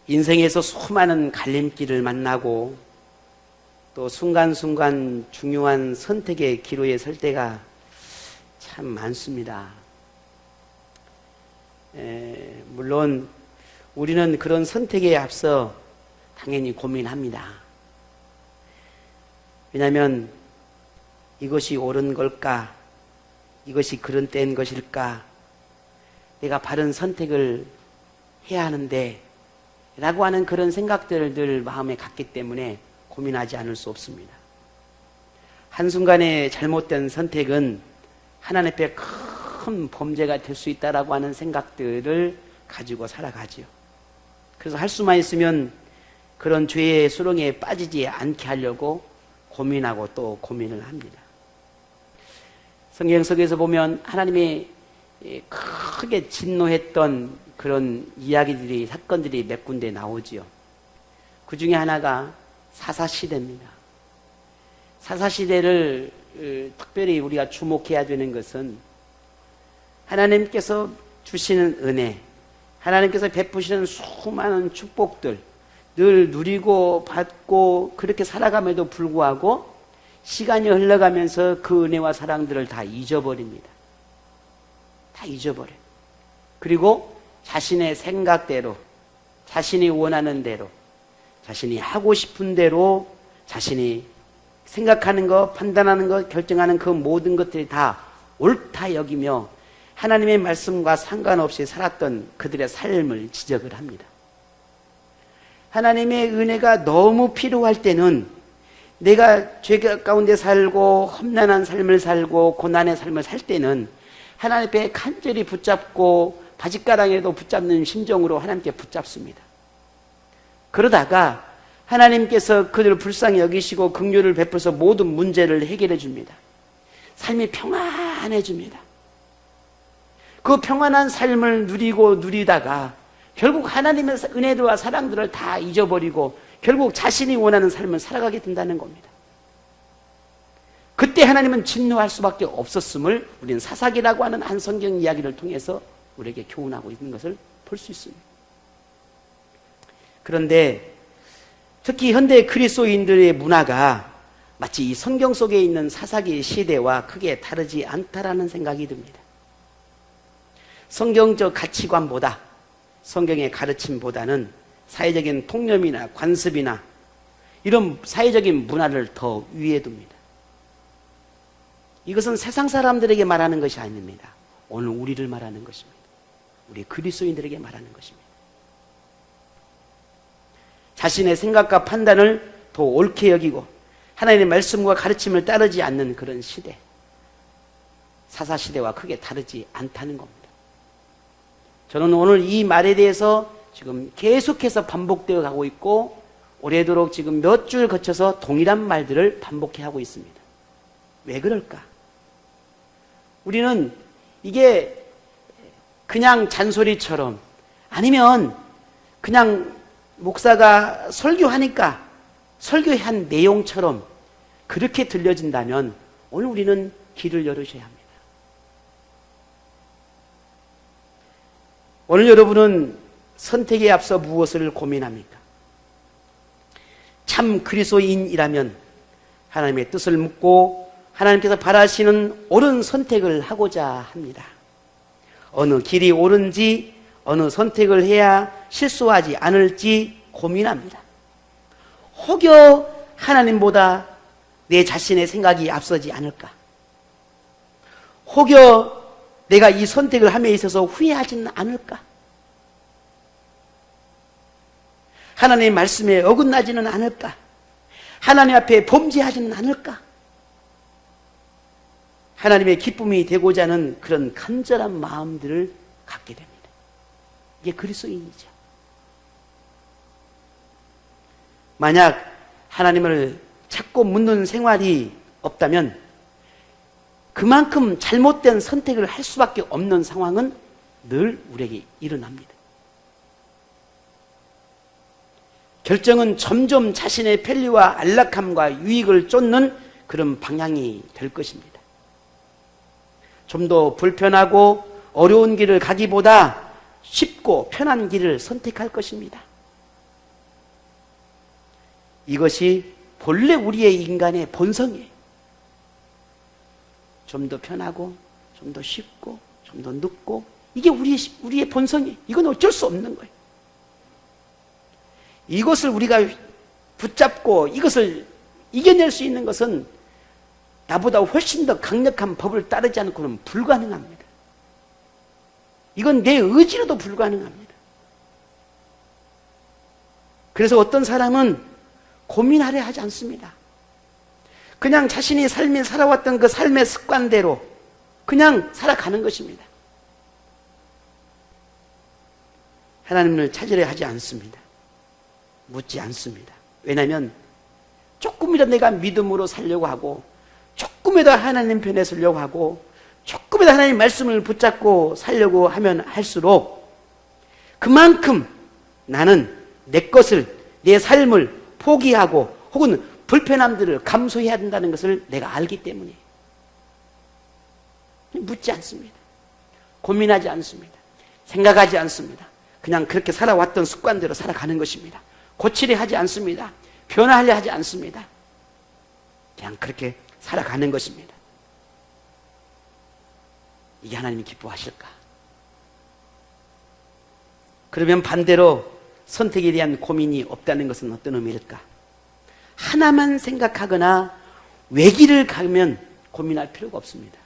인생에서 수많은 갈림길을 만나고 또 순간순간 중요한 선택의 기로에 설 때가 참 많습니다. 물론 우리는 그런 선택에 앞서 당연히 고민합니다. 왜냐하면 이것이 옳은 걸까? 이것이 그런 때인 것일까? 내가 바른 선택을 해야 하는데 라고 하는 그런 생각들을 늘 마음에 갖기 때문에 고민하지 않을 수 없습니다. 한순간에 잘못된 선택은 하나님 앞에 큰 범죄가 될 수 있다라고 하는 생각들을 가지고 살아가지요. 그래서 할 수만 있으면 그런 죄의 수렁에 빠지지 않게 하려고 고민하고 또 고민을 합니다. 성경 속에서 보면 하나님이 크게 진노했던 그런 이야기들이, 사건들이 몇 군데 나오지요. 그 중에 하나가 사사시대입니다. 사사시대를 특별히 우리가 주목해야 되는 것은 하나님께서 주시는 은혜, 하나님께서 베푸시는 수많은 축복들 늘 누리고 받고 그렇게 살아감에도 불구하고 시간이 흘러가면서 그 은혜와 사랑들을 다 잊어버립니다. 다 잊어버려요. 그리고 자신의 생각대로, 자신이 원하는 대로, 자신이 하고 싶은 대로, 자신이 생각하는 것, 판단하는 것, 결정하는 그 모든 것들이 다 옳다 여기며 하나님의 말씀과 상관없이 살았던 그들의 삶을 지적을 합니다. 하나님의 은혜가 너무 필요할 때는 내가 죄 가운데 살고 험난한 삶을 살고 고난의 삶을 살 때는 하나님 앞에 간절히 붙잡고 바짓가랑이라도 붙잡는 심정으로 하나님께 붙잡습니다. 그러다가 하나님께서 그들을 불쌍히 여기시고 긍휼을 베풀어서 모든 문제를 해결해 줍니다. 삶이 평안해집니다. 그 평안한 삶을 누리다가 결국 하나님의 은혜와 사랑들을 다 잊어버리고 결국 자신이 원하는 삶을 살아가게 된다는 겁니다. 그때 하나님은 진노할 수밖에 없었음을 우리는 사사기라고 하는 한 성경 이야기를 통해서 우리에게 교훈하고 있는 것을 볼 수 있습니다. 그런데 특히 현대 그리스도인들의 문화가 마치 이 성경 속에 있는 사사기 시대와 크게 다르지 않다라는 생각이 듭니다. 성경적 가치관보다, 성경의 가르침보다는 사회적인 통념이나 관습이나 이런 사회적인 문화를 더 위에 둡니다. 이것은 세상 사람들에게 말하는 것이 아닙니다. 오늘 우리를 말하는 것입니다. 우리 그리스도인들에게 말하는 것입니다. 자신의 생각과 판단을 더 옳게 여기고 하나님의 말씀과 가르침을 따르지 않는 그런 시대, 사사시대와 크게 다르지 않다는 겁니다. 저는 오늘 이 말에 대해서 지금 계속해서 반복되어 가고 있고 오래도록 지금 몇 줄 거쳐서 동일한 말들을 반복해 하고 있습니다. 왜 그럴까? 우리는 이게 그냥 잔소리처럼 아니면 그냥 목사가 설교하니까 설교한 내용처럼 그렇게 들려진다면 오늘 우리는 귀를 열으셔야 합니다. 오늘 여러분은 선택에 앞서 무엇을 고민합니까? 참 그리스도인이라면 하나님의 뜻을 묻고 하나님께서 바라시는 옳은 선택을 하고자 합니다. 어느 길이 옳은지, 어느 선택을 해야 실수하지 않을지 고민합니다. 혹여 하나님보다 내 자신의 생각이 앞서지 않을까? 혹여 내가 이 선택을 함에 있어서 후회하지는 않을까? 하나님의 말씀에 어긋나지는 않을까? 하나님 앞에 범죄하지는 않을까? 하나님의 기쁨이 되고자 하는 그런 간절한 마음들을 갖게 됩니다. 이게 그리스도인이죠. 만약 하나님을 찾고 묻는 생활이 없다면 그만큼 잘못된 선택을 할 수밖에 없는 상황은 늘 우리에게 일어납니다. 결정은 점점 자신의 편리와 안락함과 유익을 쫓는 그런 방향이 될 것입니다. 좀 더 불편하고 어려운 길을 가기보다 쉽고 편한 길을 선택할 것입니다. 이것이 본래 우리의 인간의 본성이에요. 좀 더 편하고, 좀 더 쉽고, 좀 더 늦고, 이게 우리의 본성이에요. 이건 어쩔 수 없는 거예요. 이것을 우리가 붙잡고 이것을 이겨낼 수 있는 것은 나보다 훨씬 더 강력한 법을 따르지 않고는 불가능합니다. 이건 내 의지로도 불가능합니다. 그래서 어떤 사람은 고민하려 하지 않습니다. 그냥 자신이 삶에 살아왔던 그 삶의 습관대로 그냥 살아가는 것입니다. 하나님을 찾으려 하지 않습니다. 묻지 않습니다. 왜냐하면 조금이라도 내가 믿음으로 살려고 하고, 조금이라도 하나님 편에 서려고 하고, 조금이라도 하나님 말씀을 붙잡고 살려고 하면 할수록 그만큼 나는 내 것을, 내 삶을 포기하고 혹은 불편함들을 감수해야 된다는 것을 내가 알기 때문이에요. 묻지 않습니다. 고민하지 않습니다. 생각하지 않습니다. 그냥 그렇게 살아왔던 습관대로 살아가는 것입니다. 고치려 하지 않습니다. 변화하려 하지 않습니다. 그냥 그렇게 살아가는 것입니다. 이게 하나님이 기뻐하실까? 그러면 반대로 선택에 대한 고민이 없다는 것은 어떤 의미일까? 하나만 생각하거나 외길을 가면 고민할 필요가 없습니다.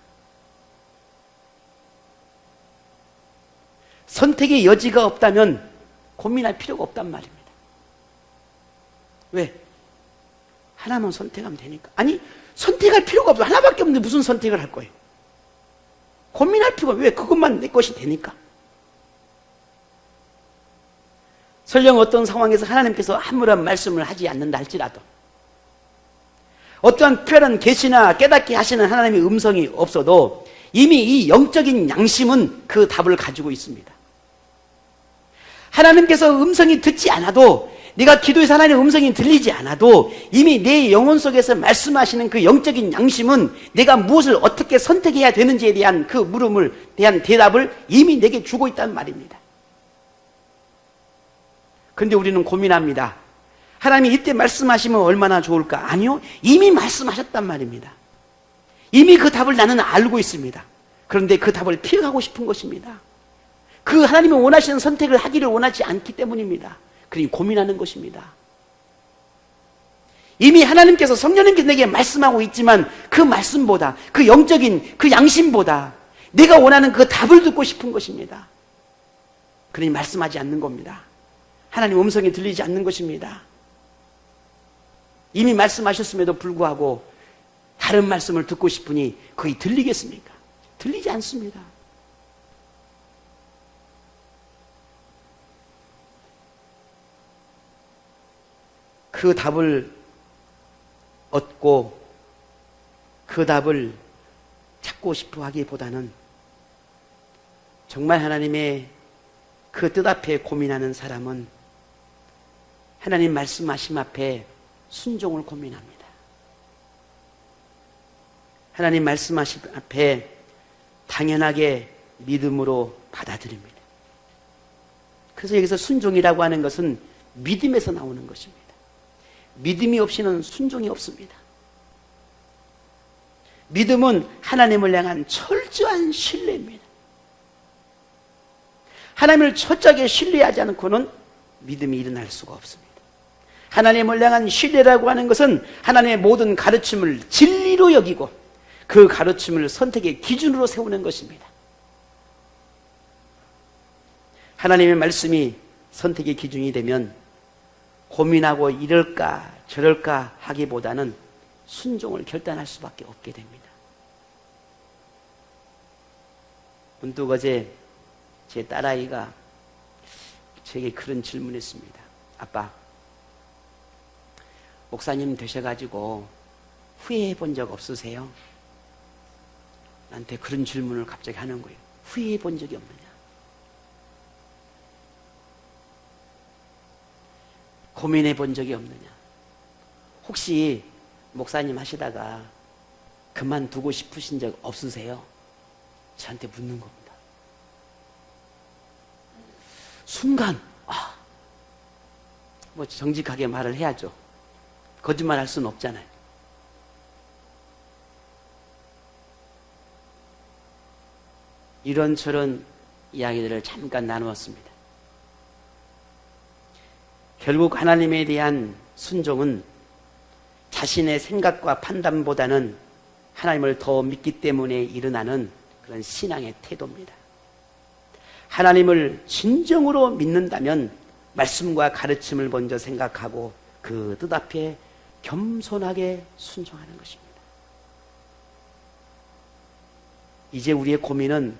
선택의 여지가 없다면 고민할 필요가 없단 말입니다. 왜? 하나만 선택하면 되니까. 아니, 선택할 필요가 없어. 하나밖에 없는데 무슨 선택을 할 거예요? 고민할 필요가 없어요. 왜? 그것만 내 것이 되니까. 설령 어떤 상황에서 하나님께서 아무런 말씀을 하지 않는다 할지라도, 어떠한 특별한 계시나 깨닫게 하시는 하나님의 음성이 없어도 이미 이 영적인 양심은 그 답을 가지고 있습니다. 하나님께서 음성이 듣지 않아도, 네가 기도해서 하나님의 음성이 들리지 않아도 이미 내 영혼 속에서 말씀하시는 그 영적인 양심은 내가 무엇을 어떻게 선택해야 되는지에 대한 그 물음을 대한 대답을 이미 내게 주고 있다는 말입니다. 그런데 우리는 고민합니다. 하나님이 이때 말씀하시면 얼마나 좋을까? 아니요, 이미 말씀하셨단 말입니다. 이미 그 답을 나는 알고 있습니다. 그런데 그 답을 피해가고 싶은 것입니다. 그 하나님이 원하시는 선택을 하기를 원하지 않기 때문입니다. 그러니 고민하는 것입니다. 이미 하나님께서, 성령님께서 내게 말씀하고 있지만 그 말씀보다, 그 영적인 그 양심보다 내가 원하는 그 답을 듣고 싶은 것입니다. 그러니 말씀하지 않는 겁니다. 하나님 음성이 들리지 않는 것입니다. 이미 말씀하셨음에도 불구하고 다른 말씀을 듣고 싶으니 그게 들리겠습니까? 들리지 않습니다. 그 답을 얻고 그 답을 찾고 싶어 하기보다는 정말 하나님의 그 뜻 앞에 고민하는 사람은 하나님 말씀하심 앞에 순종을 고민합니다. 하나님 말씀하심 앞에 당연하게 믿음으로 받아들입니다. 그래서 여기서 순종이라고 하는 것은 믿음에서 나오는 것입니다. 믿음이 없이는 순종이 없습니다. 믿음은 하나님을 향한 철저한 신뢰입니다. 하나님을 철저하게 신뢰하지 않고는 믿음이 일어날 수가 없습니다. 하나님을 향한 신뢰라고 하는 것은 하나님의 모든 가르침을 진리로 여기고 그 가르침을 선택의 기준으로 세우는 것입니다. 하나님의 말씀이 선택의 기준이 되면 고민하고 이럴까 저럴까 하기보다는 순종을 결단할 수밖에 없게 됩니다. 문득 어제 제 딸아이가 제게 그런 질문했습니다. 아빠, 목사님 되셔가지고 후회해 본 적 없으세요? 나한테 그런 질문을 갑자기 하는 거예요. 후회해 본 적이 없느냐? 고민해 본 적이 없느냐? 혹시 목사님 하시다가 그만두고 싶으신 적 없으세요? 저한테 묻는 겁니다. 순간 뭐 정직하게 말을 해야죠. 거짓말 할 수는 없잖아요. 이런저런 이야기들을 잠깐 나누었습니다. 결국 하나님에 대한 순종은 자신의 생각과 판단보다는 하나님을 더 믿기 때문에 일어나는 그런 신앙의 태도입니다. 하나님을 진정으로 믿는다면 말씀과 가르침을 먼저 생각하고 그 뜻 앞에 겸손하게 순종하는 것입니다. 이제 우리의 고민은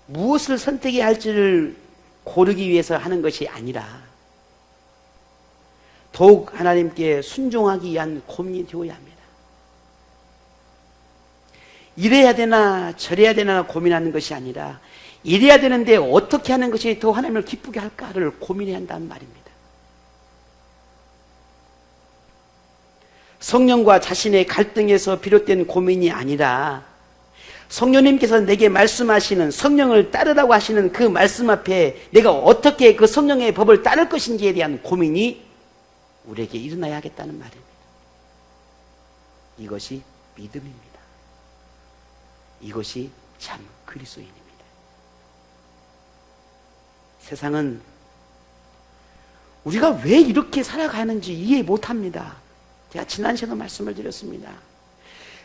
무엇을 선택해야 할지를 고르기 위해서 하는 것이 아니라 더욱 하나님께 순종하기 위한 고민이 되어야 합니다. 이래야 되나 저래야 되나 고민하는 것이 아니라 이래야 되는데 어떻게 하는 것이 더 하나님을 기쁘게 할까를 고민해야 한다는 말입니다. 성령과 자신의 갈등에서 비롯된 고민이 아니라 성령님께서 내게 말씀하시는, 성령을 따르라고 하시는 그 말씀 앞에 내가 어떻게 그 성령의 법을 따를 것인지에 대한 고민이 우리에게 일어나야 하겠다는 말입니다. 이것이 믿음입니다. 이것이 참 그리스도인입니다. 세상은 우리가 왜 이렇게 살아가는지 이해 못합니다. 제가 지난 시간에도 말씀을 드렸습니다.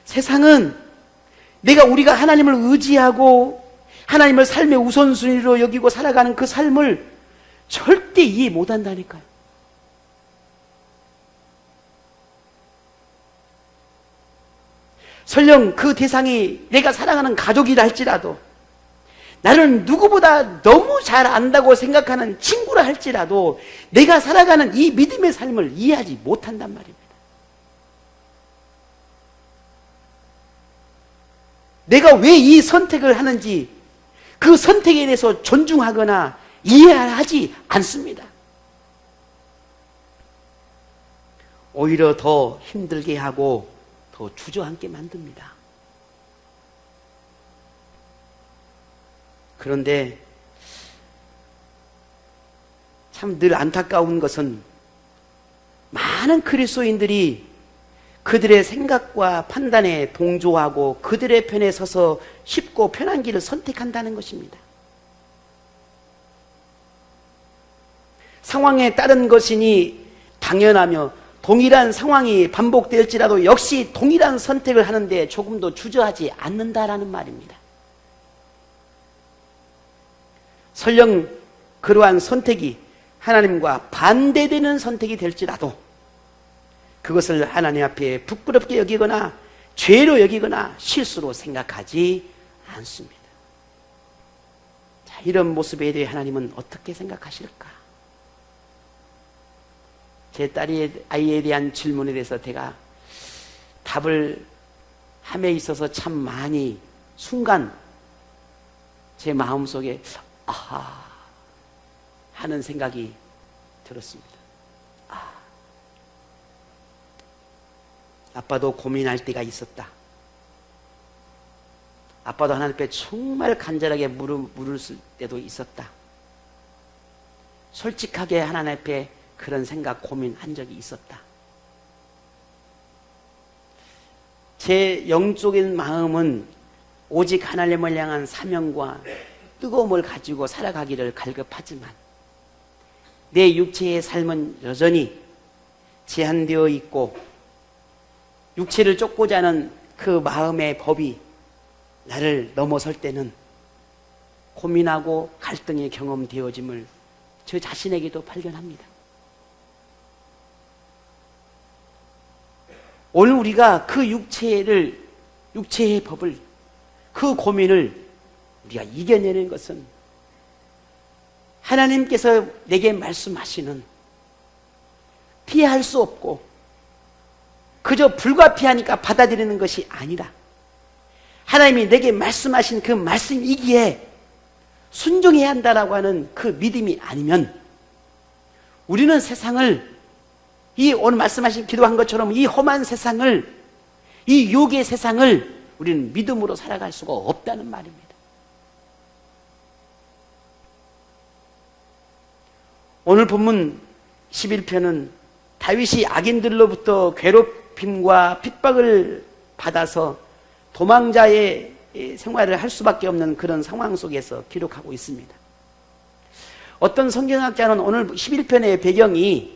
세상은 우리가 하나님을 의지하고 하나님을 삶의 우선순위로 여기고 살아가는 그 삶을 절대 이해 못한다니까요. 설령 그 대상이 내가 사랑하는 가족이라 할지라도, 나를 누구보다 너무 잘 안다고 생각하는 친구라 할지라도 내가 살아가는 이 믿음의 삶을 이해하지 못한단 말입니다. 내가 왜 이 선택을 하는지 그 선택에 대해서 존중하거나 이해하지 않습니다. 오히려 더 힘들게 하고 더 주저앉게 만듭니다. 그런데 참 늘 안타까운 것은 많은 그리스도인들이 그들의 생각과 판단에 동조하고 그들의 편에 서서 쉽고 편한 길을 선택한다는 것입니다. 상황에 따른 것이니 당연하며 동일한 상황이 반복될지라도 역시 동일한 선택을 하는데 조금도 주저하지 않는다라는 말입니다. 설령 그러한 선택이 하나님과 반대되는 선택이 될지라도 그것을 하나님 앞에 부끄럽게 여기거나 죄로 여기거나 실수로 생각하지 않습니다. 자, 이런 모습에 대해 하나님은 어떻게 생각하실까? 제 아이에 대한 질문에 대해서 제가 답을 함에 있어서 참 많이 순간 제 마음속에 아하 하는 생각이 들었습니다. 아빠도 고민할 때가 있었다. 아빠도 하나님 앞에 정말 간절하게 물을 때도 있었다. 솔직하게 하나님 앞에 그런 생각, 고민한 적이 있었다. 제 영적인 마음은 오직 하나님을 향한 사명과 뜨거움을 가지고 살아가기를 갈급하지만 내 육체의 삶은 여전히 제한되어 있고 육체를 쫓고자 하는 그 마음의 법이 나를 넘어설 때는 고민하고 갈등이 경험되어짐을 저 자신에게도 발견합니다. 오늘 우리가 그 육체의 법을, 그 고민을 우리가 이겨내는 것은 하나님께서 내게 말씀하시는 피할 수 없고 그저 불가피하니까 받아들이는 것이 아니라 하나님이 내게 말씀하신 그 말씀이기에 순종해야 한다라고 하는 그 믿음이 아니면 우리는 세상을, 이 오늘 말씀하신 기도한 것처럼 이 험한 세상을, 이 유혹의 세상을 우리는 믿음으로 살아갈 수가 없다는 말입니다. 오늘 본문 11편은 다윗이 악인들로부터 괴롭힘과 핍박을 받아서 도망자의 생활을 할 수밖에 없는 그런 상황 속에서 기록하고 있습니다. 어떤 성경학자는 오늘 11편의 배경이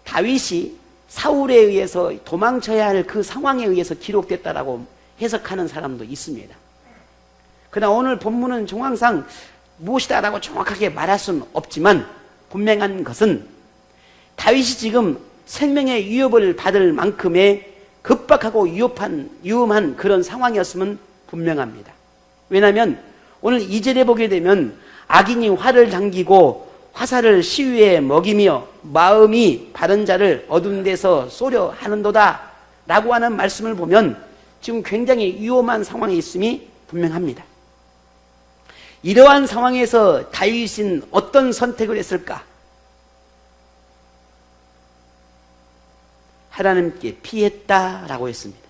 다윗이 사울에 의해서 도망쳐야 할 그 상황에 의해서 기록됐다라고 해석하는 사람도 있습니다. 그러나 오늘 본문은 정황상 무엇이다라고 정확하게 말할 수는 없지만 분명한 것은 다윗이 지금 생명의 위협을 받을 만큼의 급박하고 위험한 그런 상황이었으면 분명합니다. 왜냐하면 오늘 2절에 보게 되면 악인이 활을 당기고 화살을 시위에 먹이며 마음이 바른 자를 어두운 데서 쏘려 하는도다 라고 하는 말씀을 보면 지금 굉장히 위험한 상황에 있음이 분명합니다. 이러한 상황에서 다윗은 어떤 선택을 했을까? 하나님께 피했다라고 했습니다.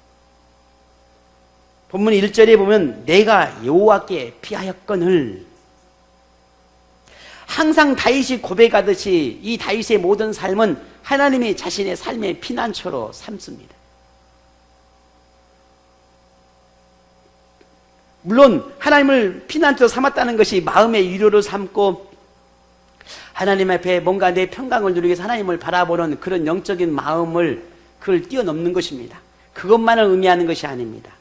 본문 1절에 보면 내가 여호와께 피하였거늘, 항상 다윗이 고백하듯이 이 다윗의 모든 삶은 하나님이 자신의 삶의 피난처로 삼습니다. 물론 하나님을 피난처로 삼았다는 것이 마음의 위로를 삼고 하나님 앞에 뭔가 내 평강을 누리기 위해서 하나님을 바라보는 그런 영적인 마음을 그걸 뛰어넘는 것입니다. 그것만을 의미하는 것이 아닙니다.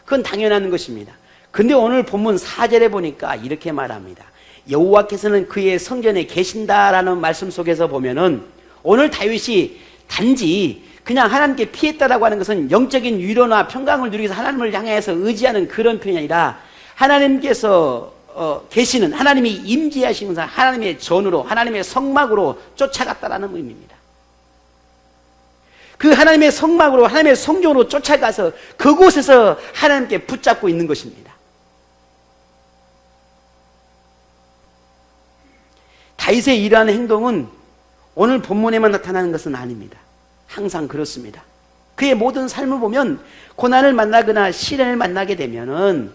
그건 당연한 것입니다. 근데 오늘 본문 4절에 보니까 이렇게 말합니다. 여호와께서는 그의 성전에 계신다라는 말씀 속에서 보면은 오늘 다윗이 단지 그냥 하나님께 피했다라고 하는 것은 영적인 위로나 평강을 누리기 위해서 하나님을 향해서 의지하는 그런 표현이 아니라 하나님께서 계시는, 하나님이 임재하시면서 하나님의 전으로, 하나님의 성막으로 쫓아갔다라는 의미입니다. 그 하나님의 성막으로, 하나님의 성전으로 쫓아가서 그곳에서 하나님께 붙잡고 있는 것입니다. 다윗의 이러한 행동은 오늘 본문에만 나타나는 것은 아닙니다. 항상 그렇습니다. 그의 모든 삶을 보면 고난을 만나거나 시련을 만나게 되면은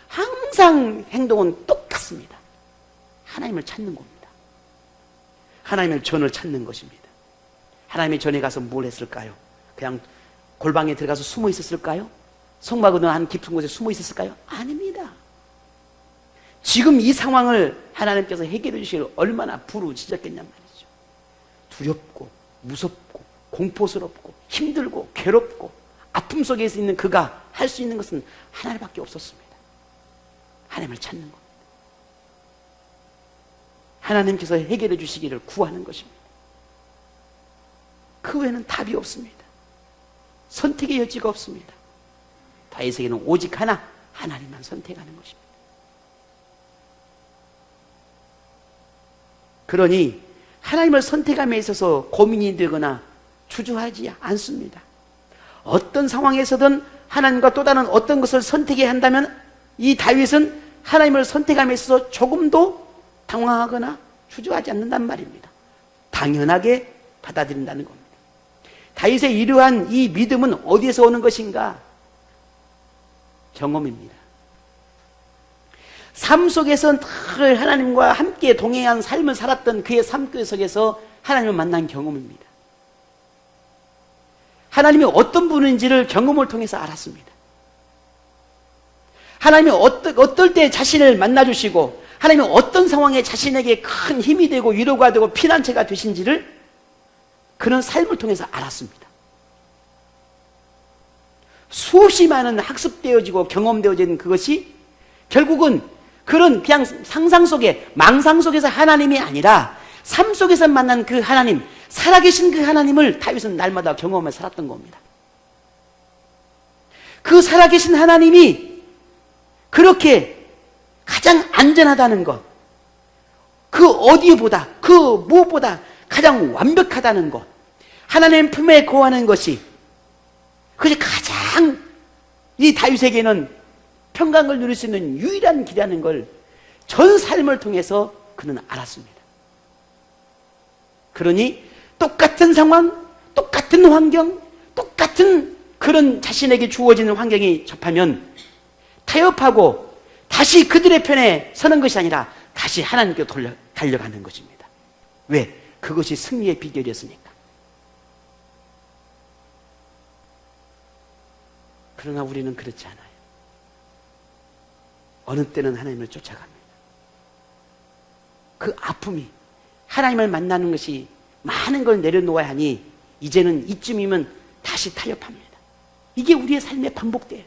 항상 행동은 똑같습니다. 하나님을 찾는 겁니다. 하나님의 전을 찾는 것입니다. 하나님의 전에 가서 뭘 했을까요? 그냥 골방에 들어가서 숨어 있었을까요? 성막으로 한 깊은 곳에 숨어 있었을까요? 아닙니다. 지금 이 상황을 하나님께서 해결해 주시길 얼마나 부르짖었겠냔 말이죠. 두렵고 무섭고 공포스럽고 힘들고 괴롭고 아픔 속에 있는 그가 할 수 있는 것은 하나님밖에 없었습니다. 하나님을 찾는 겁니다. 하나님께서 해결해 주시기를 구하는 것입니다. 그 외에는 답이 없습니다. 선택의 여지가 없습니다. 다윗에게는 오직 하나, 하나님만 선택하는 것입니다. 그러니 하나님을 선택함에 있어서 고민이 되거나 주저하지 않습니다. 어떤 상황에서든 하나님과 또 다른 어떤 것을 선택해야 한다면 이 다윗은 하나님을 선택함에 있어서 조금도 당황하거나 주저하지 않는단 말입니다. 당연하게 받아들인다는 겁니다. 다윗의 이러한 이 믿음은 어디에서 오는 것인가? 경험입니다. 삶 속에서 늘 하나님과 함께 동행한 삶을 살았던 그의 삶 속에서 하나님을 만난 경험입니다. 하나님이 어떤 분인지를 경험을 통해서 알았습니다. 하나님이 어떨 때 자신을 만나주시고 하나님이 어떤 상황에 자신에게 큰 힘이 되고 위로가 되고 피난처가 되신지를 그런 삶을 통해서 알았습니다. 수없이 많은 학습되어지고 경험되어진 그것이 결국은 그런 그냥 상상 속에 망상 속에서 하나님이 아니라 삶 속에서 만난 그 하나님, 살아계신 그 하나님을 다윗은 날마다 경험해 살았던 겁니다. 그 살아계신 하나님이 그렇게 가장 안전하다는 것, 그 어디보다, 그 무엇보다 가장 완벽하다는 것, 하나님 품에 거하는 것이 그것이 가장 이 다윗에게는 평강을 누릴 수 있는 유일한 길이라는 걸 전 삶을 통해서 그는 알았습니다. 그러니 똑같은 상황, 똑같은 환경, 똑같은 그런 자신에게 주어지는 환경이 접하면 타협하고 다시 그들의 편에 서는 것이 아니라 다시 하나님께 달려가는 것입니다. 왜? 그것이 승리의 비결이었으니까. 그러나 우리는 그렇지 않아요. 어느 때는 하나님을 쫓아갑니다. 그 아픔이 하나님을 만나는 것이 많은 걸 내려놓아야 하니 이제는 이쯤이면 다시 타협합니다. 이게 우리의 삶의 반복돼요.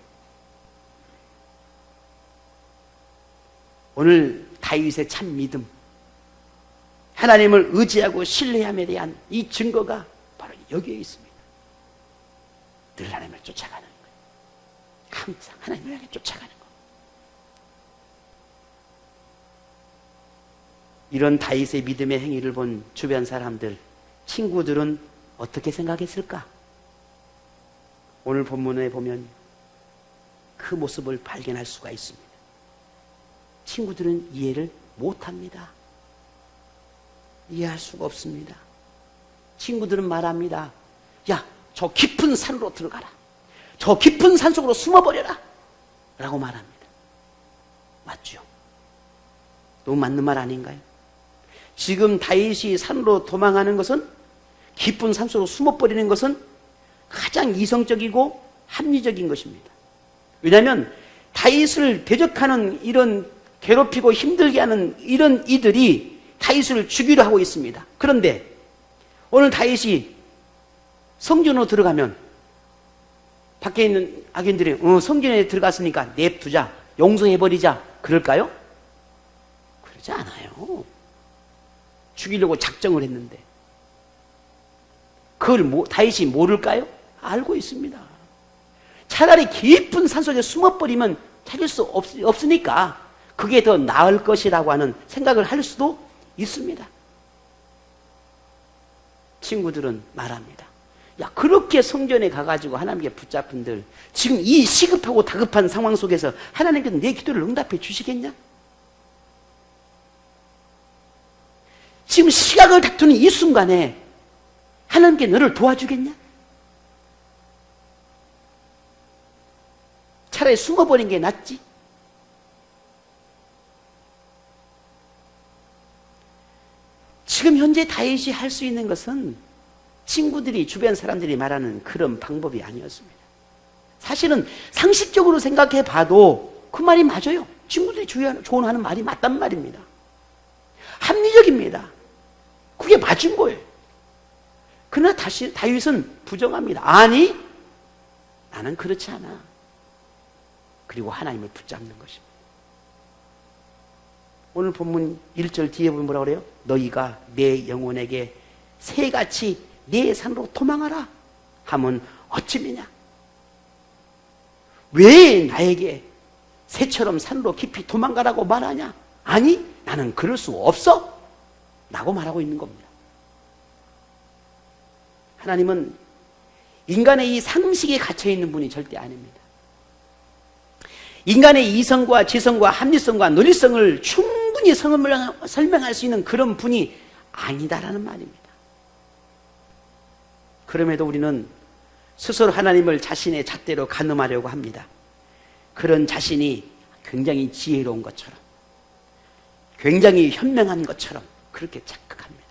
오늘 다윗의 참 믿음, 하나님을 의지하고 신뢰함에 대한 이 증거가 바로 여기에 있습니다. 늘 하나님을 쫓아가는 거예요. 항상 하나님을 향해 쫓아가는 거예요. 이런 다윗의 믿음의 행위를 본 주변 사람들, 친구들은 어떻게 생각했을까? 오늘 본문에 보면 그 모습을 발견할 수가 있습니다. 친구들은 이해를 못합니다. 이해할 수가 없습니다. 친구들은 말합니다. 야, 저 깊은 산으로 들어가라. 저 깊은 산 속으로 숨어버려라. 라고 말합니다. 맞죠? 너무 맞는 말 아닌가요? 지금 다윗이 산으로 도망하는 것은, 깊은 산 속으로 숨어버리는 것은 가장 이성적이고 합리적인 것입니다. 왜냐하면 다윗을 대적하는 이런 괴롭히고 힘들게 하는 이런 이들이 다윗을 죽이려 하고 있습니다. 그런데 오늘 다윗이 성전으로 들어가면 밖에 있는 악인들이 성전에 들어갔으니까 냅두자, 용서해버리자 그럴까요? 그러지 않아요. 죽이려고 작정을 했는데 그걸 다윗이 모를까요? 알고 있습니다. 차라리 깊은 산속에 숨어버리면 찾을 수 없으니까 그게 더 나을 것이라고 하는 생각을 할 수도 있습니다. 친구들은 말합니다. 야, 그렇게 성전에 가가지고 하나님께 붙잡힌들 지금 이 시급하고 다급한 상황 속에서 하나님께서 내 기도를 응답해 주시겠냐? 지금 시각을 다투는 이 순간에 하나님께 너를 도와주겠냐? 차라리 숨어버린 게 낫지. 지금 현재 다윗이 할 수 있는 것은 친구들이, 주변 사람들이 말하는 그런 방법이 아니었습니다. 사실은 상식적으로 생각해 봐도 그 말이 맞아요. 친구들이 조언하는 말이 맞단 말입니다. 합리적입니다. 그게 맞은 거예요. 그러나 다윗은 부정합니다. 아니, 나는 그렇지 않아. 그리고 하나님을 붙잡는 것입니다. 오늘 본문 1절 뒤에 보면 뭐라고 그래요? 너희가 내 영혼에게 새같이 내 산으로 도망하라 하면 어찌미냐? 왜 나에게 새처럼 산으로 깊이 도망가라고 말하냐? 아니, 나는 그럴 수 없어 라고 말하고 있는 겁니다. 하나님은 인간의 이 상식에 갇혀있는 분이 절대 아닙니다. 인간의 이성과 지성과 합리성과 논리성을 충분히 설명할 수 있는 그런 분이 아니다라는 말입니다. 그럼에도 우리는 스스로 하나님을 자신의 잣대로 가늠하려고 합니다. 그런 자신이 굉장히 지혜로운 것처럼, 굉장히 현명한 것처럼 그렇게 착각합니다.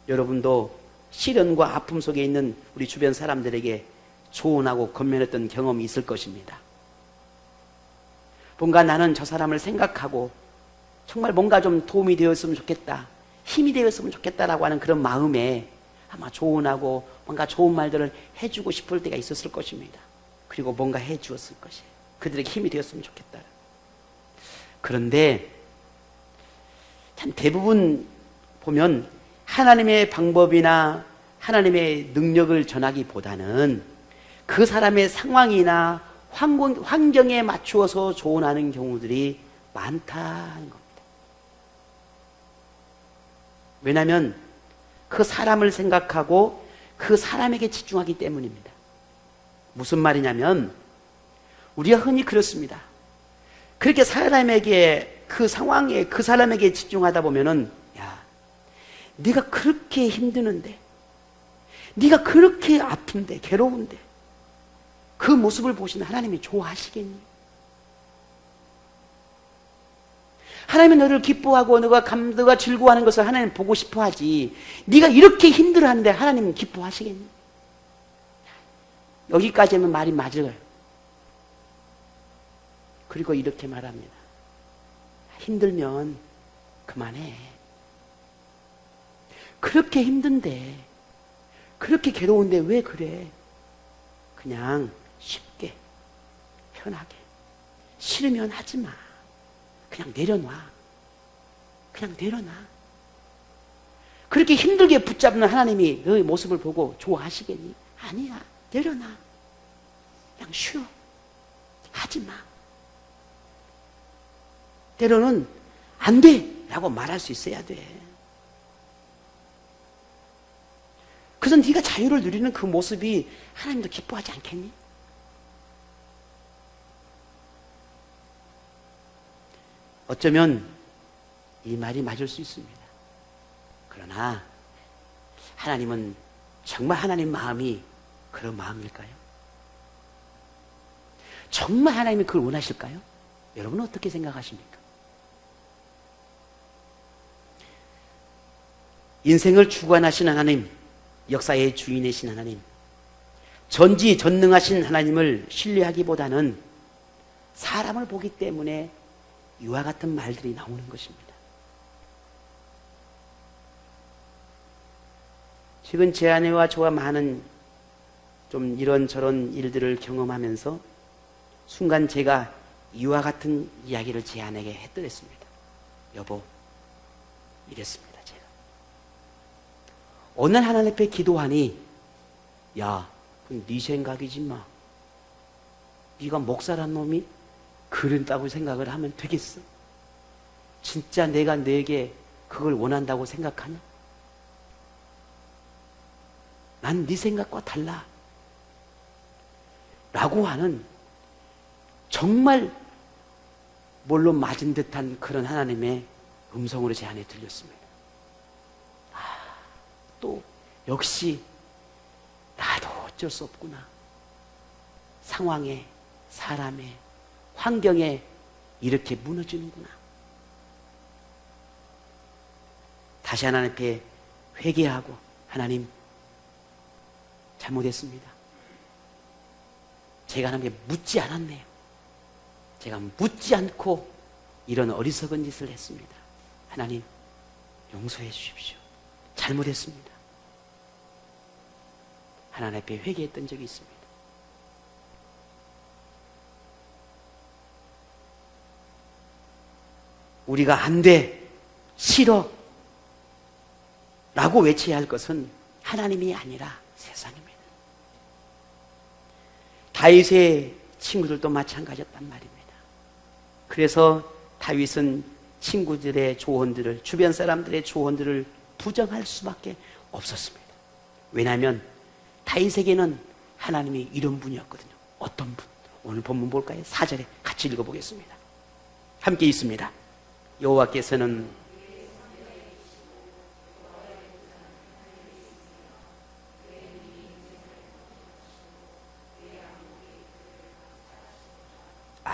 여러분도 시련과 아픔 속에 있는 우리 주변 사람들에게 조언하고 권면했던 경험이 있을 것입니다. 뭔가 나는 저 사람을 생각하고 정말 뭔가 좀 도움이 되었으면 좋겠다, 힘이 되었으면 좋겠다라고 하는 그런 마음에 아마 조언하고 뭔가 좋은 말들을 해주고 싶을 때가 있었을 것입니다. 그리고 뭔가 해주었을 것이에요. 그들에게 힘이 되었으면 좋겠다. 그런데 참 대부분 보면 하나님의 방법이나 하나님의 능력을 전하기보다는 그 사람의 상황이나 환경에 맞추어서 조언하는 경우들이 많다는 겁니다. 왜냐하면 그 사람을 생각하고 그 사람에게 집중하기 때문입니다. 무슨 말이냐면 우리가 흔히 그렇습니다. 그렇게 사람에게, 그 상황에 그 사람에게 집중하다 보면은, 야, 네가 그렇게 힘드는데, 네가 그렇게 아픈데, 괴로운데 그 모습을 보시는 하나님이 좋아하시겠니? 하나님이 너를 기뻐하고 너가 즐거워하는 것을 하나님 보고 싶어하지, 네가 이렇게 힘들어하는데 하나님은 기뻐하시겠니? 여기까지는 말이 맞아요. 그리고 이렇게 말합니다. 힘들면 그만해. 그렇게 힘든데, 그렇게 괴로운데 왜 그래? 그냥 쉽게, 편하게. 싫으면 하지 마. 그냥 내려놔. 그냥 내려놔. 그렇게 힘들게 붙잡는 하나님이 너의 모습을 보고 좋아하시겠니? 아니야. 내려놔. 그냥 쉬어. 하지 마. 때로는 안 돼! 라고 말할 수 있어야 돼. 그래서 네가 자유를 누리는 그 모습이 하나님도 기뻐하지 않겠니? 어쩌면 이 말이 맞을 수 있습니다. 그러나 하나님은 정말 하나님 마음이 그런 마음일까요? 정말 하나님이 그걸 원하실까요? 여러분은 어떻게 생각하십니까? 인생을 주관하신 하나님, 역사의 주인이신 하나님, 전지전능하신 하나님을 신뢰하기보다는 사람을 보기 때문에 이와 같은 말들이 나오는 것입니다. 지금 제 아내와 저와 많은 좀 이런저런 일들을 경험하면서 순간 제가 이와 같은 이야기를 제 아내에게 했더랬습니다. 여보, 이랬습니다. 제가 어느 날 하나님 앞에 기도하니, 야, 그건 네 생각이지 마. 네가 목사란 놈이 그런다고 생각을 하면 되겠어? 진짜 내가 너에게 그걸 원한다고 생각하냐? 난 네 생각과 달라. 라고 하는 정말 뭘로 맞은 듯한 그런 하나님의 음성으로 제 안에 들렸습니다. 또 역시 나도 어쩔 수 없구나. 상황에, 사람에, 환경에 이렇게 무너지는구나. 다시 하나님 앞에 회개하고, 하나님 잘못했습니다. 제가 하나님께 묻지 않았네요. 제가 묻지 않고 이런 어리석은 짓을 했습니다. 하나님 용서해 주십시오. 잘못했습니다. 하나님 앞에 회개했던 적이 있습니다. 우리가 안 돼, 싫어 라고 외쳐야 할 것은 하나님이 아니라 세상입니다. 다윗의 친구들도 마찬가지였단 말입니다. 그래서 다윗은 친구들의 조언들을, 주변 사람들의 조언들을 부정할 수밖에 없었습니다. 왜냐하면 다윗에게는 하나님이 이런 분이었거든요. 어떤 분? 오늘 본문 볼까요? 4절에 같이 읽어보겠습니다. 함께 있습니다. 여호와께서는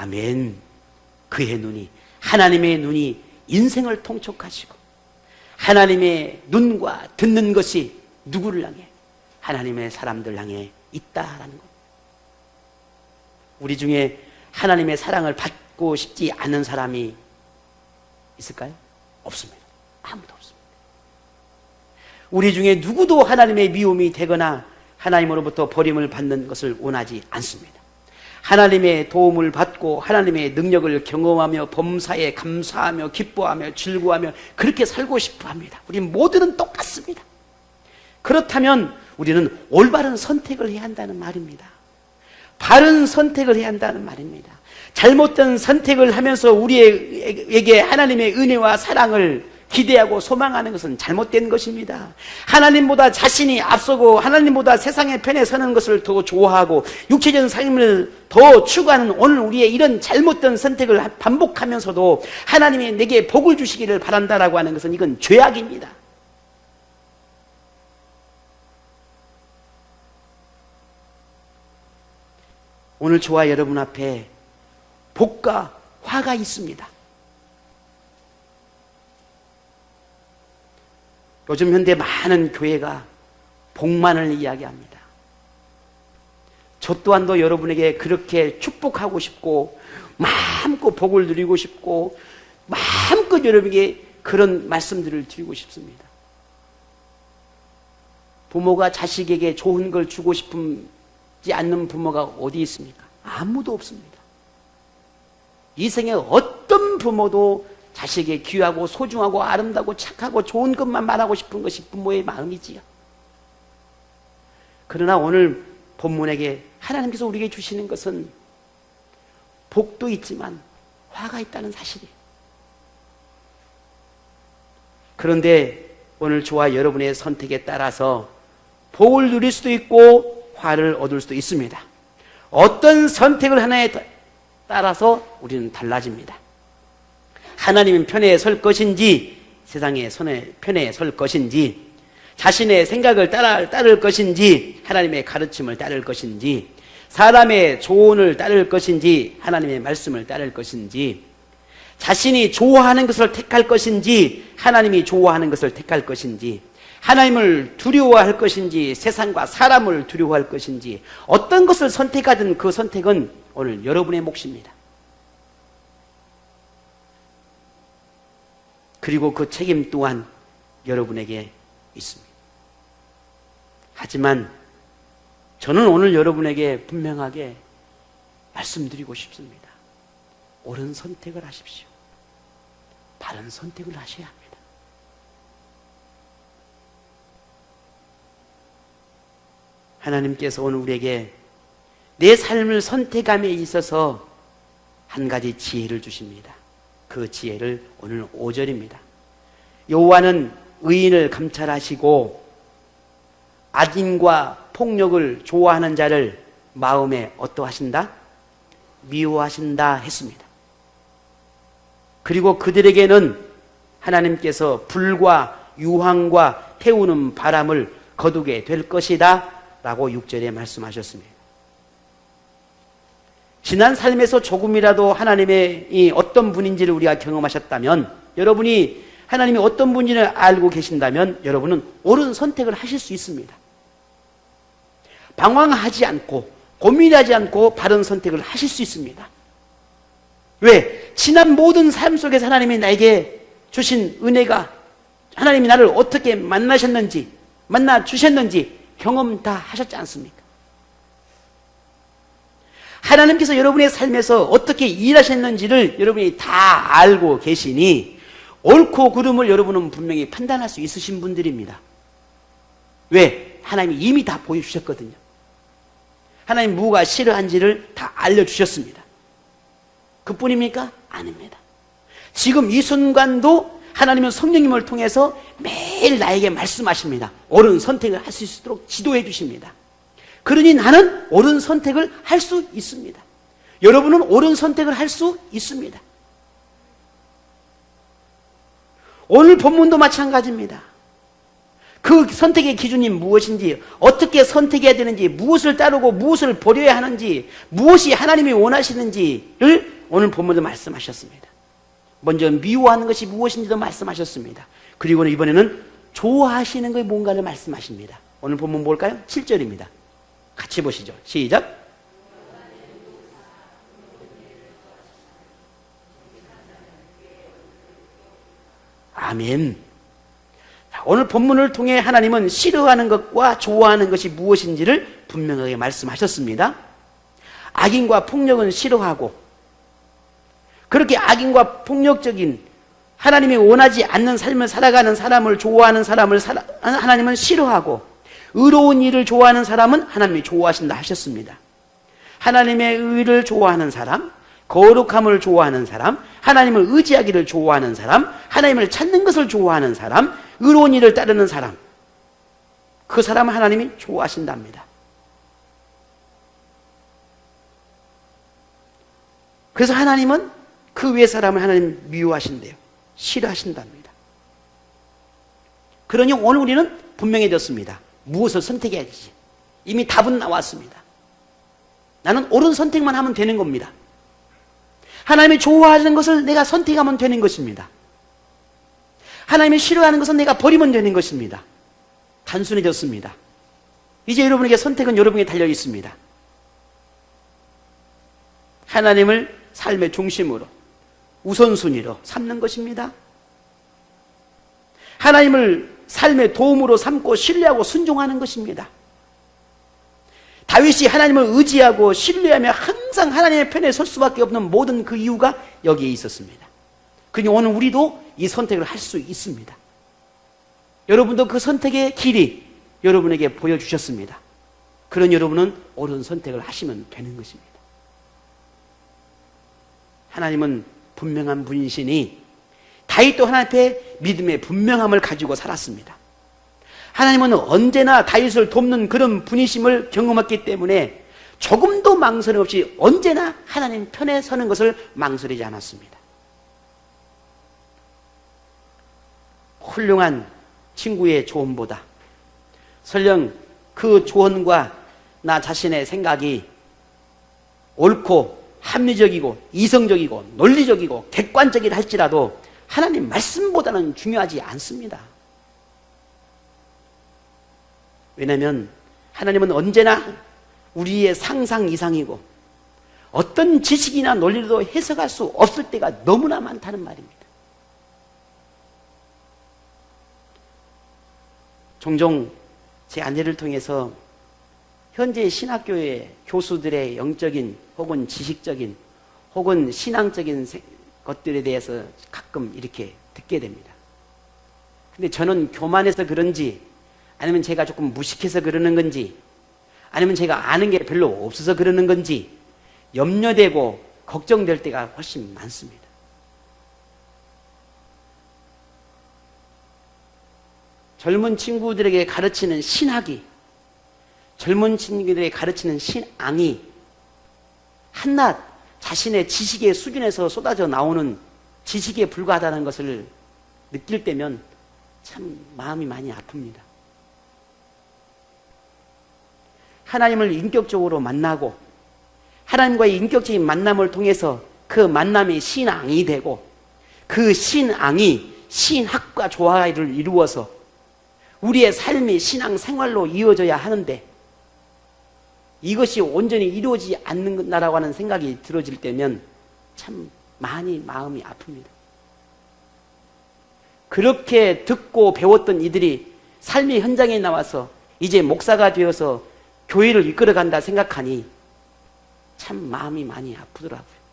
아멘. 그의 눈이, 하나님의 눈이 인생을 통촉하시고 하나님의 눈과 듣는 것이 누구를 향해? 하나님의 사람들 향해 있다라는 것. 우리 중에 하나님의 사랑을 받고 싶지 않은 사람이 있을까요? 없습니다. 아무도 없습니다. 우리 중에 누구도 하나님의 미움이 되거나 하나님으로부터 버림을 받는 것을 원하지 않습니다. 하나님의 도움을 받고 하나님의 능력을 경험하며 범사에 감사하며 기뻐하며 즐거워하며 그렇게 살고 싶어 합니다. 우리 모두는 똑같습니다. 그렇다면 우리는 올바른 선택을 해야 한다는 말입니다. 바른 선택을 해야 한다는 말입니다. 잘못된 선택을 하면서 우리에게 하나님의 은혜와 사랑을 기대하고 소망하는 것은 잘못된 것입니다. 하나님보다 자신이 앞서고 하나님보다 세상의 편에 서는 것을 더 좋아하고 육체적인 삶을 더 추구하는 오늘 우리의 이런 잘못된 선택을 반복하면서도 하나님이 내게 복을 주시기를 바란다라고 하는 것은 이건 죄악입니다. 오늘 저와 여러분 앞에 복과 화가 있습니다. 요즘 현대 많은 교회가 복만을 이야기합니다. 저 또한도 여러분에게 그렇게 축복하고 싶고 마음껏 복을 누리고 싶고 마음껏 여러분에게 그런 말씀들을 드리고 싶습니다. 부모가 자식에게 좋은 걸 주고 싶지 않는 부모가 어디 있습니까? 아무도 없습니다. 이 생에 어떤 부모도 자식에게 귀하고 소중하고 아름다고 착하고 좋은 것만 말하고 싶은 것이 부모의 마음이지요. 그러나 오늘 본문에게 하나님께서 우리에게 주시는 것은 복도 있지만 화가 있다는 사실이에요. 그런데 오늘 저와 여러분의 선택에 따라서 복을 누릴 수도 있고 화를 얻을 수도 있습니다. 어떤 선택을 하나에 따라서 우리는 달라집니다. 하나님 편에 설 것인지 세상의 편에 설 것인지 자신의 생각을 따를 것인지 하나님의 가르침을 따를 것인지 사람의 조언을 따를 것인지 하나님의 말씀을 따를 것인지 자신이 좋아하는 것을 택할 것인지 하나님이 좋아하는 것을 택할 것인지 하나님을 두려워할 것인지 세상과 사람을 두려워할 것인지 어떤 것을 선택하든 그 선택은 오늘 여러분의 몫입니다. 그리고 그 책임 또한 여러분에게 있습니다. 하지만 저는 오늘 여러분에게 분명하게 말씀드리고 싶습니다. 옳은 선택을 하십시오. 바른 선택을 하셔야 합니다. 하나님께서 오늘 우리에게 내 삶을 선택함에 있어서 한 가지 지혜를 주십니다. 그 지혜를 오늘 5절입니다. 여호와는 의인을 감찰하시고 악인과 폭력을 좋아하는 자를 마음에 어떠하신다? 미워하신다 했습니다. 그리고 그들에게는 하나님께서 불과 유황과 태우는 바람을 거두게 될 것이다 라고 6절에 말씀하셨습니다. 지난 삶에서 조금이라도 하나님의 이 어떤 분인지를 우리가 경험하셨다면 여러분이 하나님이 어떤 분인지를 알고 계신다면 여러분은 옳은 선택을 하실 수 있습니다. 방황하지 않고 고민하지 않고 바른 선택을 하실 수 있습니다. 왜? 지난 모든 삶 속에서 하나님이 나에게 주신 은혜가 하나님이 나를 어떻게 만나셨는지 만나 주셨는지 경험 다 하셨지 않습니까? 하나님께서 여러분의 삶에서 어떻게 일하셨는지를 여러분이 다 알고 계시니 옳고 그름을 여러분은 분명히 판단할 수 있으신 분들입니다. 왜? 하나님이 이미 다 보여주셨거든요. 하나님 무엇가 싫어한지를 다 알려주셨습니다. 그뿐입니까? 아닙니다. 지금 이 순간도 하나님은 성령님을 통해서 매일 나에게 말씀하십니다. 옳은 선택을 할 수 있도록 지도해 주십니다. 그러니 나는 옳은 선택을 할 수 있습니다. 여러분은 옳은 선택을 할 수 있습니다. 오늘 본문도 마찬가지입니다. 그 선택의 기준이 무엇인지, 어떻게 선택해야 되는지, 무엇을 따르고 무엇을 버려야 하는지, 무엇이 하나님이 원하시는지를 오늘 본문도 말씀하셨습니다. 먼저 미워하는 것이 무엇인지도 말씀하셨습니다. 그리고는 이번에는 좋아하시는 것이 뭔가를 말씀하십니다. 오늘 본문 볼까요? 7절입니다. 같이 보시죠. 시작. 아멘. 오늘 본문을 통해 하나님은 싫어하는 것과 좋아하는 것이 무엇인지를 분명하게 말씀하셨습니다. 악인과 폭력은 싫어하고 그렇게 악인과 폭력적인 하나님이 원하지 않는 삶을 살아가는 사람을 좋아하는 사람을 하나님은 싫어하고 의로운 일을 좋아하는 사람은 하나님이 좋아하신다 하셨습니다. 하나님의 의를 좋아하는 사람, 거룩함을 좋아하는 사람, 하나님을 의지하기를 좋아하는 사람, 하나님을 찾는 것을 좋아하는 사람, 의로운 일을 따르는 사람, 그 사람은 하나님이 좋아하신답니다. 그래서 하나님은 그 외 사람을 하나님 미워하신대요. 싫어하신답니다. 그러니 오늘 우리는 분명해졌습니다. 무엇을 선택해야 되지? 이미 답은 나왔습니다. 나는 옳은 선택만 하면 되는 겁니다. 하나님이 좋아하는 것을 내가 선택하면 되는 것입니다. 하나님이 싫어하는 것은 내가 버리면 되는 것입니다. 단순해졌습니다. 이제 여러분에게 선택은 여러분에게 달려 있습니다. 하나님을 삶의 중심으로 우선순위로 삼는 것입니다. 하나님을 삶의 도움으로 삼고 신뢰하고 순종하는 것입니다. 다윗이 하나님을 의지하고 신뢰하며 항상 하나님의 편에 설 수밖에 없는 모든 그 이유가 여기에 있었습니다. 그러니 오늘 우리도 이 선택을 할 수 있습니다. 여러분도 그 선택의 길이 여러분에게 보여주셨습니다. 그런 여러분은 옳은 선택을 하시면 되는 것입니다. 하나님은 분명한 분이시니 다윗도 하나님 앞에 믿음의 분명함을 가지고 살았습니다. 하나님은 언제나 다윗을 돕는 그런 분이심을 경험했기 때문에 조금도 망설임 없이 언제나 하나님 편에 서는 것을 망설이지 않았습니다. 훌륭한 친구의 조언보다 설령 그 조언과 나 자신의 생각이 옳고 합리적이고 이성적이고 논리적이고 객관적이라 할지라도 하나님 말씀보다는 중요하지 않습니다. 왜냐하면 하나님은 언제나 우리의 상상 이상이고 어떤 지식이나 논리도 해석할 수 없을 때가 너무나 많다는 말입니다. 종종 제 아내를 통해서 현재 신학교의 교수들의 영적인 혹은 지식적인 혹은 신앙적인 것들에 대해서 가끔 이렇게 듣게 됩니다. 근데 저는 교만해서 그런지 아니면 제가 조금 무식해서 그러는 건지 아니면 제가 아는 게 별로 없어서 그러는 건지 염려되고 걱정될 때가 훨씬 많습니다. 젊은 친구들에게 가르치는 신학이 젊은 친구들에게 가르치는 신앙이 한낱 자신의 지식의 수준에서 쏟아져 나오는 지식에 불과하다는 것을 느낄 때면 참 마음이 많이 아픕니다. 하나님을 인격적으로 만나고 하나님과의 인격적인 만남을 통해서 그 만남이 신앙이 되고 그 신앙이 신학과 조화를 이루어서 우리의 삶이 신앙생활로 이어져야 하는데 이것이 온전히 이루어지지 않는다라고 하는 생각이 들어질 때면 참 많이 마음이 아픕니다. 그렇게 듣고 배웠던 이들이 삶의 현장에 나와서 이제 목사가 되어서 교회를 이끌어간다 생각하니 참 마음이 많이 아프더라고요.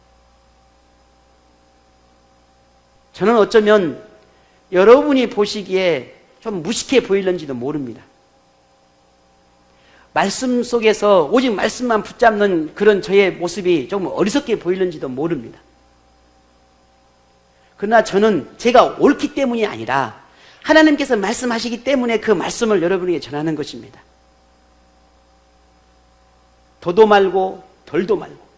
저는 어쩌면 여러분이 보시기에 좀 무식해 보일는지도 모릅니다. 말씀 속에서 오직 말씀만 붙잡는 그런 저의 모습이 조금 어리석게 보일는지도 모릅니다. 그러나 저는 제가 옳기 때문이 아니라 하나님께서 말씀하시기 때문에 그 말씀을 여러분에게 전하는 것입니다. 더도 말고 덜도 말고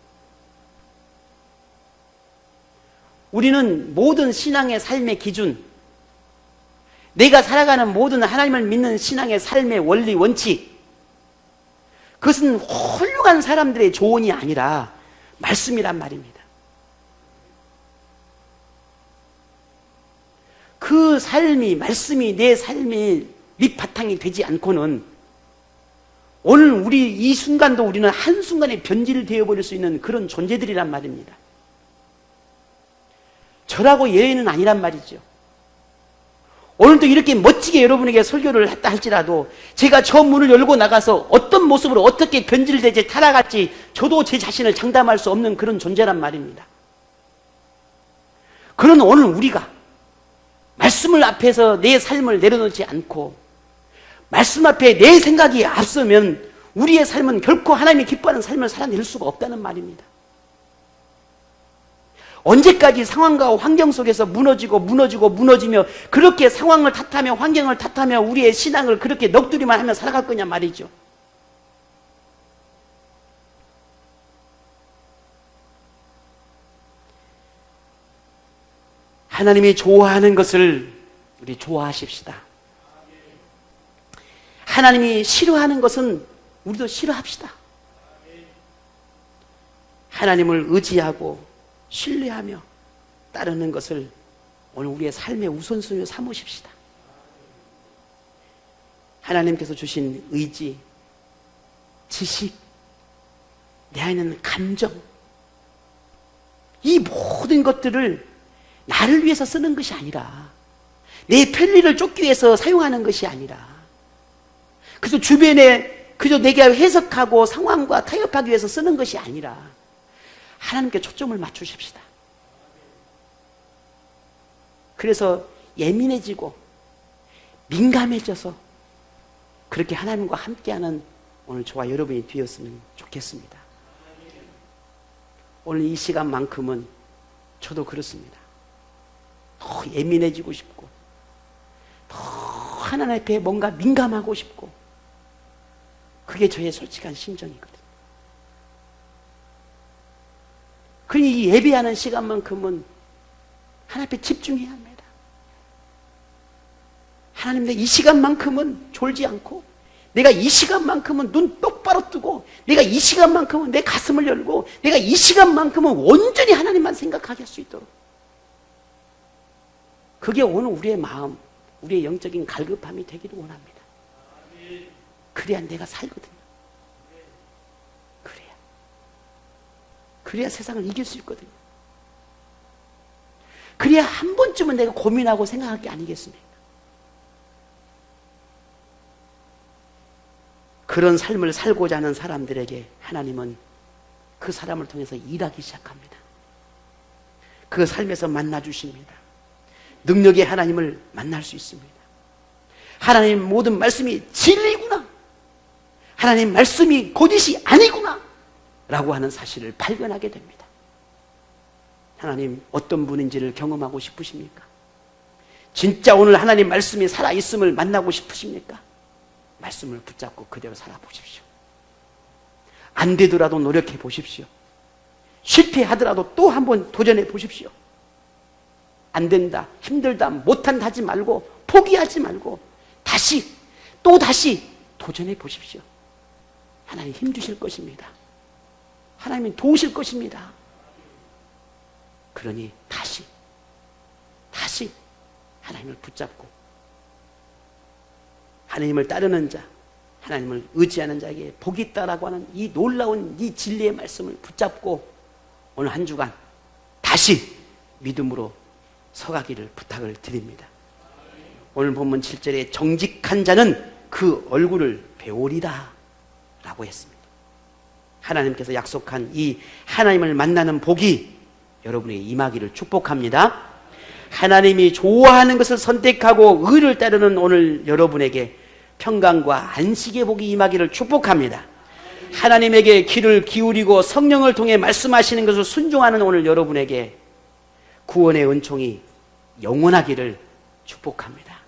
우리는 모든 신앙의 삶의 기준, 내가 살아가는 모든 하나님을 믿는 신앙의 삶의 원리 원칙, 그것은 훌륭한 사람들의 조언이 아니라 말씀이란 말입니다. 그 삶이, 말씀이 내 삶의 밑바탕이 되지 않고는 오늘 우리 이 순간도 우리는 한순간에 변질되어 버릴 수 있는 그런 존재들이란 말입니다. 저라고 예외는 아니란 말이죠. 오늘도 이렇게 멋지게 여러분에게 설교를 했다 할지라도 제가 저 문을 열고 나가서 어떤 모습으로 어떻게 변질되지 타락할지 저도 제 자신을 장담할 수 없는 그런 존재란 말입니다. 그런 오늘 우리가 말씀을 앞에서 내 삶을 내려놓지 않고 말씀 앞에 내 생각이 앞서면 우리의 삶은 결코 하나님이 기뻐하는 삶을 살아낼 수가 없다는 말입니다. 언제까지 상황과 환경 속에서 무너지며 그렇게 상황을 탓하며 환경을 탓하며 우리의 신앙을 그렇게 넋두리만 하며 살아갈 거냐 말이죠. 하나님이 좋아하는 것을 우리 좋아하십시다. 하나님이 싫어하는 것은 우리도 싫어합시다. 하나님을 의지하고 신뢰하며 따르는 것을 오늘 우리의 삶의 우선순위로 삼으십시다. 하나님께서 주신 의지, 지식, 내 안에 있는 감정, 이 모든 것들을 나를 위해서 쓰는 것이 아니라 내 편리를 쫓기 위해서 사용하는 것이 아니라 그래서 주변에 그저 내가 해석하고 상황과 타협하기 위해서 쓰는 것이 아니라 하나님께 초점을 맞추십시다. 그래서 예민해지고 민감해져서 그렇게 하나님과 함께하는 오늘 저와 여러분이 되었으면 좋겠습니다. 오늘 이 시간만큼은 저도 그렇습니다. 더 예민해지고 싶고 더 하나님 앞에 뭔가 민감하고 싶고 그게 저의 솔직한 심정이거든요. 그러니 이 예배하는 시간만큼은 하나님 앞에 집중해야 합니다. 하나님, 내 이 시간만큼은 졸지 않고 내가 이 시간만큼은 눈 똑바로 뜨고 내가 이 시간만큼은 내 가슴을 열고 내가 이 시간만큼은 온전히 하나님만 생각하게 할 수 있도록 그게 오늘 우리의 마음, 우리의 영적인 갈급함이 되기를 원합니다. 그래야 내가 살거든요. 그래야 세상을 이길 수 있거든요. 그래야 한 번쯤은 내가 고민하고 생각할 게 아니겠습니까? 그런 삶을 살고자 하는 사람들에게 하나님은 그 사람을 통해서 일하기 시작합니다. 그 삶에서 만나주십니다. 능력의 하나님을 만날 수 있습니다. 하나님 모든 말씀이 진리구나, 하나님 말씀이 거짓이 아니구나 라고 하는 사실을 발견하게 됩니다. 하나님 어떤 분인지를 경험하고 싶으십니까? 진짜 오늘 하나님 말씀이 살아있음을 만나고 싶으십니까? 말씀을 붙잡고 그대로 살아보십시오. 안 되더라도 노력해 보십시오. 실패하더라도 또 한번 도전해 보십시오. 안 된다, 힘들다, 못한다 하지 말고 포기하지 말고 다시 또 다시 도전해 보십시오. 하나님 힘 주실 것입니다. 하나님이 도우실 것입니다. 그러니 다시 하나님을 붙잡고 하나님을 따르는 자, 하나님을 의지하는 자에게 복이 있다라고 하는 이 놀라운 이 진리의 말씀을 붙잡고 오늘 한 주간 다시 믿음으로 서가기를 부탁을 드립니다. 오늘 본문 7절에 정직한 자는 그 얼굴을 배우리라 라고 했습니다. 하나님께서 약속한 이 하나님을 만나는 복이 여러분에게 임하기를 축복합니다. 하나님이 좋아하는 것을 선택하고 의를 따르는 오늘 여러분에게 평강과 안식의 복이 임하기를 축복합니다. 하나님에게 귀를 기울이고 성령을 통해 말씀하시는 것을 순종하는 오늘 여러분에게 구원의 은총이 영원하기를 축복합니다.